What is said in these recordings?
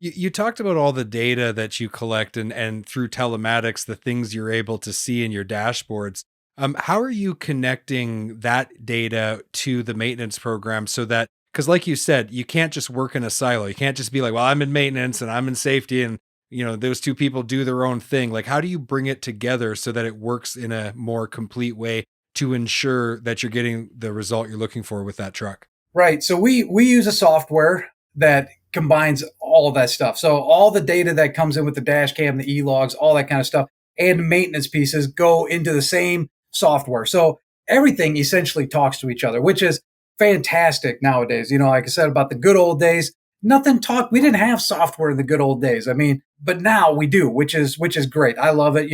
You talked about all the data that you collect and through telematics, the things you're able to see in your dashboards. How are you connecting that data to the maintenance program so that, because like you said, you can't just work in a silo. You can't just be like, well, I'm in maintenance and I'm in safety and those two people do their own thing. Like, how do you bring it together so that it works in a more complete way to ensure that you're getting the result you're looking for with that truck? Right. So we use a software that combines all of that stuff. So all the data that comes in with the dash cam, the e-logs, all that kind of stuff, and maintenance pieces go into the same software. So everything essentially talks to each other, which is fantastic nowadays. Like I said about the good old days, nothing talked. We didn't have software in the good old days. I mean, but now we do, which is great. I love it.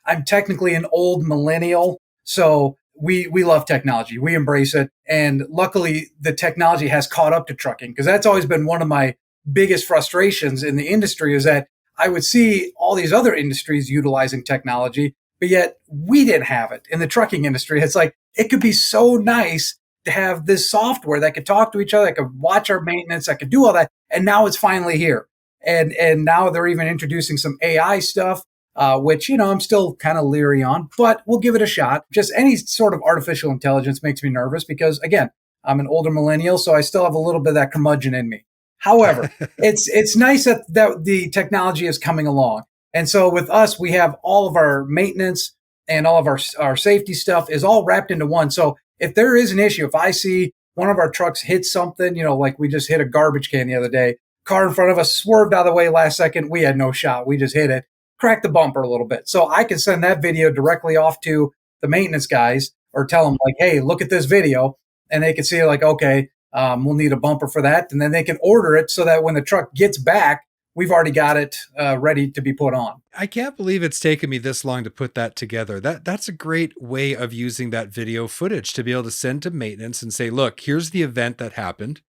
I'm technically an old millennial, so we love technology. We embrace it. And luckily the technology has caught up to trucking, because that's always been one of my biggest frustrations in the industry, is that I would see all these other industries utilizing technology, but yet we didn't have it in the trucking industry. It's like, it could be so nice to have this software that could talk to each other, that could watch our maintenance, that could do all that. And now it's finally here. And now they're even introducing some AI stuff, which, I'm still kind of leery on, but we'll give it a shot. Just any sort of artificial intelligence makes me nervous because, again, I'm an older millennial, so I still have a little bit of that curmudgeon in me. However, it's nice that the technology is coming along. And so with us, we have all of our maintenance and all of our safety stuff is all wrapped into one. So if there is an issue, if I see one of our trucks hit something, like we just hit a garbage can the other day, car in front of us swerved out of the way last second, we had no shot. We just hit it, crack the bumper a little bit. So I can send that video directly off to the maintenance guys or tell them like, hey, look at this video. And they can see like, okay, we'll need a bumper for that. And then they can order it so that when the truck gets back, we've already got it ready to be put on. I can't believe it's taken me this long to put that together. That's a great way of using that video footage to be able to send to maintenance and say, look, here's the event that happened.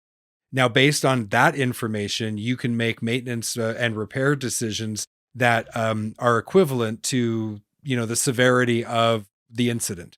Now, based on that information, you can make maintenance and repair decisions that are equivalent to, the severity of the incident.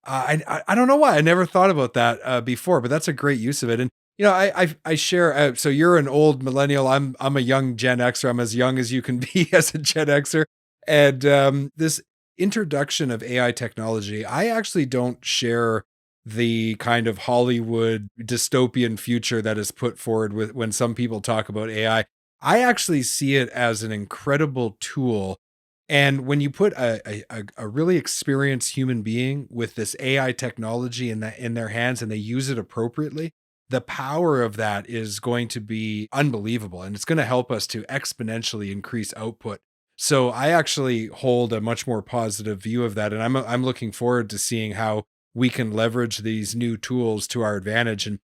I don't know why I never thought about that before, but that's a great use of it. And I share. So you're an old millennial. I'm a young Gen Xer. I'm as young as you can be as a Gen Xer. And this introduction of AI technology, I actually don't share the kind of Hollywood dystopian future that is put forward with when some people talk about AI. I actually see it as an incredible tool. And when you put a really experienced human being with this AI technology in their hands and they use it appropriately, the power of that is going to be unbelievable. And it's going to help us to exponentially increase output. So I actually hold a much more positive view of that. And I'm looking forward to seeing how we can leverage these new tools to our advantage. And